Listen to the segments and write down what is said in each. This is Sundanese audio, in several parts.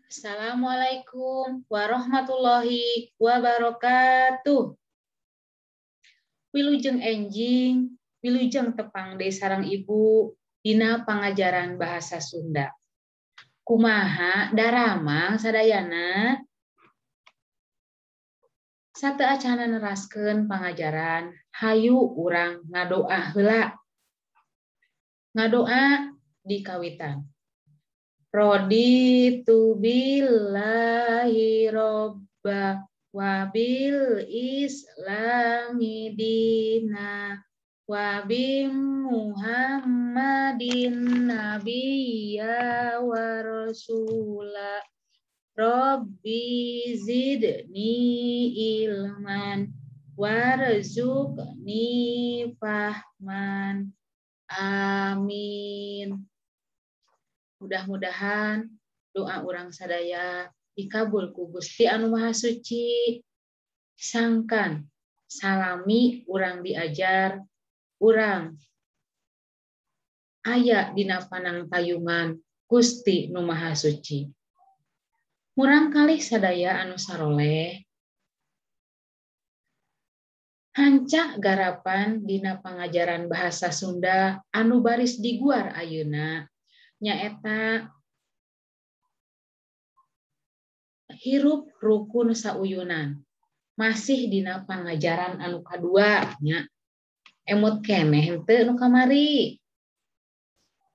Assalamualaikum warahmatullahi wabarakatuh. Wilujeng enjing, wilujeng tepang deui sareng ibu dina pangajaran bahasa Sunda. Kumaha daramang sadayana? Sateu acana neraskeun pangajaran, hayu urang ngadoa heula. Ngadoa di kawitan. Raditu billahi robba wa bil islami dina wa bi Muhammadin nabiyya wa rasula Rabbi zidni ilman warzuqni fahman. Amin. Mudah-mudahan doa urang sadaya dikabul ku Gusti Anu Maha Suci. Sangkan salami urang diajar, urang aya dina panangtayungan Gusti Nu Maha Suci. Murang kalih sadaya anu saroleh, hancak garapan dina pangajaran bahasa Sunda anu baris diguar ayeuna nyaeta hirup rukun sauyunan. Masih dina pangajaran anu kadua nya. Emut keneh henteu nu kamari.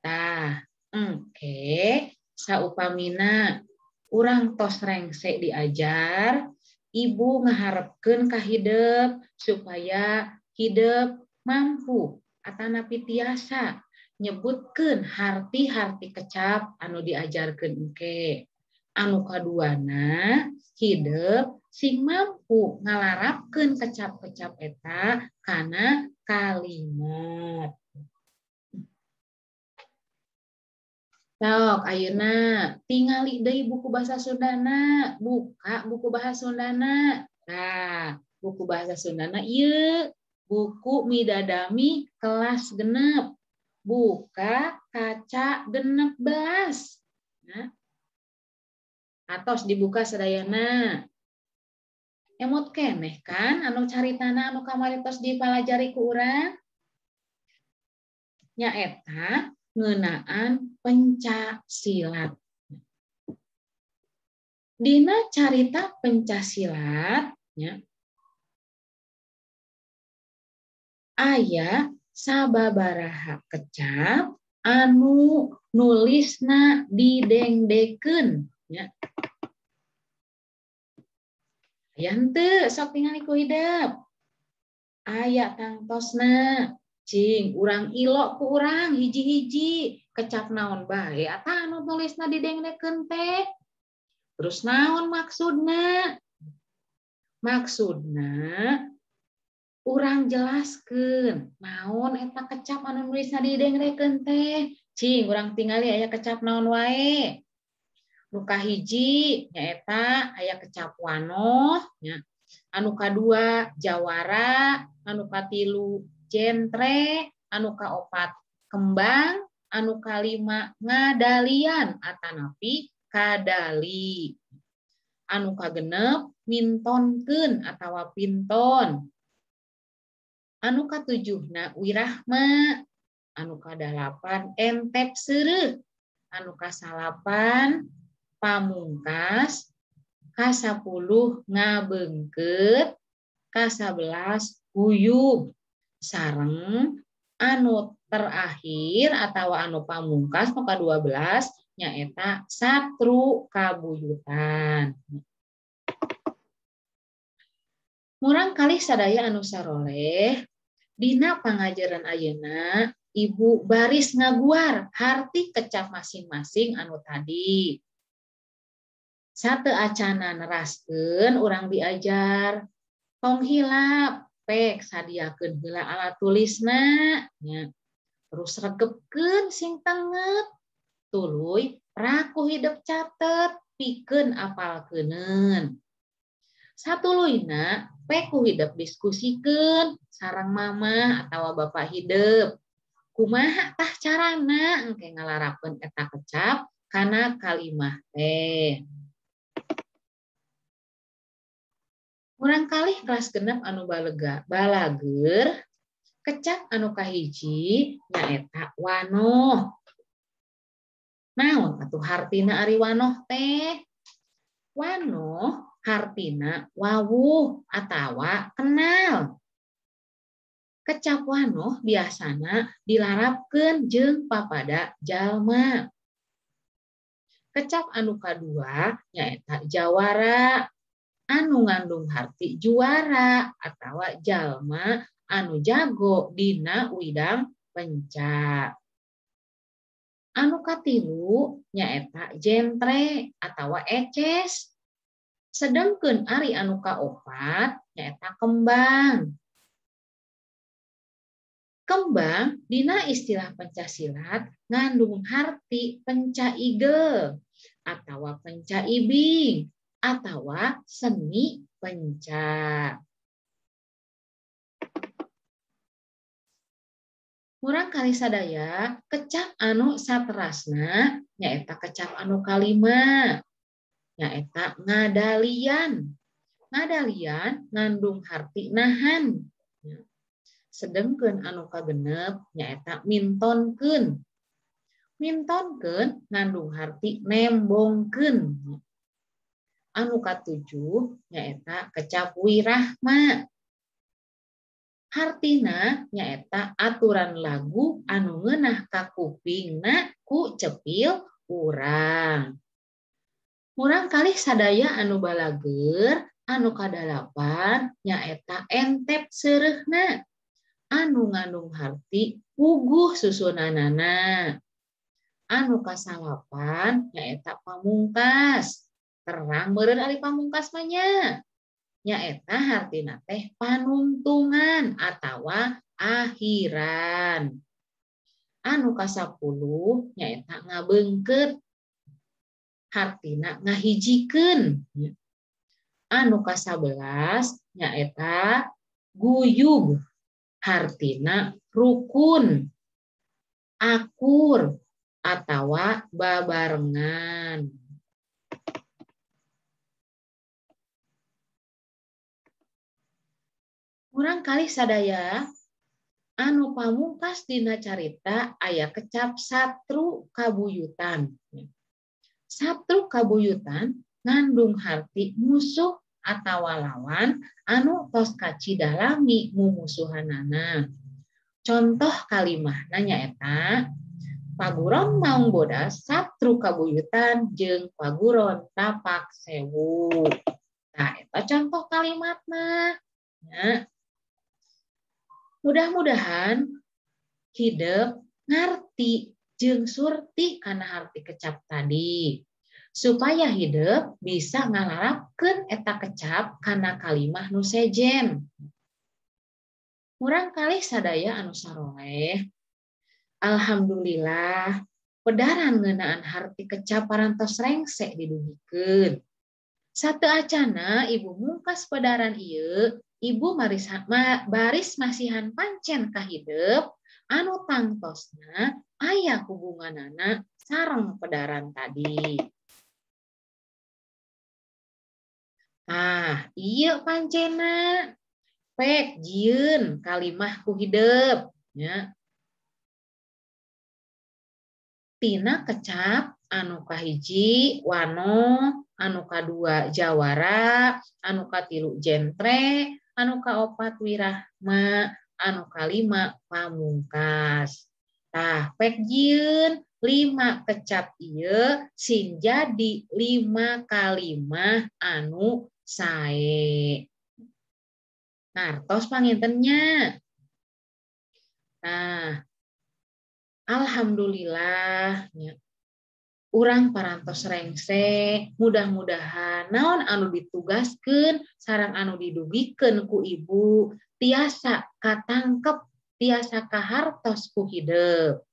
Tah, engke saupamina urang tos rengse diajar, ibu ngaharepkeun ka hideuk supaya hideuk mampu atanapi tiasa nyebutkeun harti-harti kecap anu diajarkeun engke. Anu kaduana hideuk sing mampu ngalarapkeun kecap-kecap eta kana kalimat. Sok ayeuna tingali deui buku bahasa Sundana, buka buku bahasa Sundana. Nah, buku bahasa Sundana ieu buku Midadami kelas genep. Buka kaca 16. Nah, atos dibuka sadayana. Emot keneh kan anu caritana anu kamari tos dipalajari ku urang? Nyaeta ngeunaan pencaksilat. Dina carita pencaksilat nya aya sababaraha kecap anu nulisna didengdekeun nya. Aya henteu sok tingali ku hideuk. Aya tangtosna cing urang ilo ku urang hiji-hiji kecap naon bae eta anu nulisna didengdekeun teh. Terus naon maksudna? Maksudna urang jelaskeun naon eta kecap anu nulisna didengdekeun teh. Cing urang tingali aya kecap naon wae. Nu kahiji nyaeta aya kecap wanoh nya. Anu kadua jawara, anu katilu jentre, anu kaopat kembang, anu kalima ngadalian atanapi kadali. Anu kagenep mintonkeun atawa pinton. Anu katujuhna wirahma, anu kadalapan entep seureuh, anu kasalapan pamungkas, kasapuluh ngabeungkeut, kasabelas guyub, sareng anu terakhir atawa anu pamungkas nu ka-12 nyaeta satru kabuyutan. Murang kalih sadaya anu saroleh, dina pangajaran ayeuna ibu baris ngaguar harti kecap masing-masing anu tadi. Sateu acana neraskeun urang diajar, tong hilap pek sadiakeun heula alat tulisna nya. Terus regepkeun sing tenget, tuluy raku hideuk catet pikeun apalkeuneun. Satuluyna pek ku hideuk diskusikeun sareng mama atawa bapak hideuk. Kumaha tah carana engke ngalarapkeun eta kecap kana kalimah teh. Urang kalih kelas genep anu balager kecap anu kahiji nyaeta wanoh. Naon atuh hartina ari wanoh teh? Wanoh hartina wawuh atawa kenal. Kecap wanoh biasana dilarapkeun jeung papada jalma. Kecap anu kadua nyaeta jawara. Anu ngandung harti juara atawa jalma anu jago dina widang penca. Anu katilu nyaeta jentre atawa eces. Sedengkeun ari anu kaopat nyaeta kembang. Kembang dina istilah Pancasilat ngandung harti penca igel atawa penca ibing atawa seni penca. Urang kali sadaya kecap anu saterasna nyaeta kecap anu kalima nyaeta ngadalian. Ngadalian ngandung harti nahan. Sedengkeun anu kagenep nyaeta mintonkeun. Mintonkeun ngandung harti nembongkeun. Anu katujuh nyaeta kecap wirahma. Hartina nyaeta aturan lagu anu ngeunah ka kupingna ku cepil urang. Urang kalih sadaya anu balager anu kadalapan nyaeta entep seureukna. Anu ngandung harti puguh susunanana. Anu kasalapan nyaeta pamungkas. Terang meureun ari pamungkas mah nya. Nyaeta hartina teh panungtungan atawa akhiran. Anu kasapuluh nyaeta ngabeungkeut. Hartina ngahijikeun. Anu kasabelas nyaeta guyub. Hartina rukun, akur, atawa babarengan. Urang kalih sadaya anu pamungkas dina carita aya kecap satru kabuyutan. Satru kabuyutan ngandung harti musuh atawa lawan anu tos kacidalami mumusuhanana. Contoh kalimahna nyaeta paguron maung bodas satru kabuyutan jeung paguron tapak sewu. Nah, eta contoh kalimatna. Ya. Mudah-mudahan hidup ngarti jeung surti kana harti kecap tadi. Supaya hidup bisa ngalarapkeun eta kecap kana kalimah nu sejen. Murang kalih sadaya anu saroleh. Alhamdulillah pedaran ngeunaan harti kecap parantos rengse didugikeun. Sateu acana ibu mungkas pedaran ieu, ibu baris masihan pancen ka hidup anu tangtosna aya hubunganana sareng pedaran tadi. Ah, ieu pancena pek jieun kalimah ku hidup nya. Tina kecap anu kahiji wano, anu kadua jawara, anu katilu jentre, anu kaopat wirahma, anu kalima pamungkas. Tah pek jieun 5 kecap ieu sing jadi 5 kalimah anu sae. Nartos pangintennya. Nah, alhamdulillah urang parantos rengse, mudah-mudahan naon anu ditugaskeun sareng anu didugikeun ku ibu tiasa katangkep, tiasa kahartos ku hidup.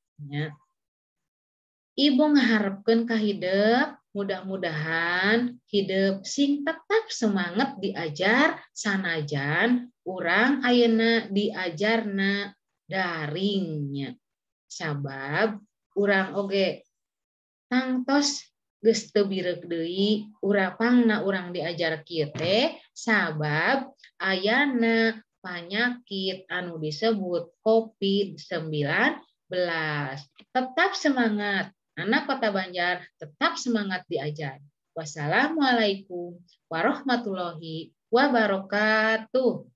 Ibu ngaharepkeun ka hidup, mudah-mudahan hidup sing tetap semangat diajar sanajan urang ayeuna diajarna daringnya. Sabab urang oge tangtos geus teu birek deui urapangna urang diajar kieu teh sabab ayana penyakit anu disebut COVID-19. Tetap semangat, anak Kota Banjar tetap semangat diajar. Wassalamualaikum warahmatullahi wabarakatuh.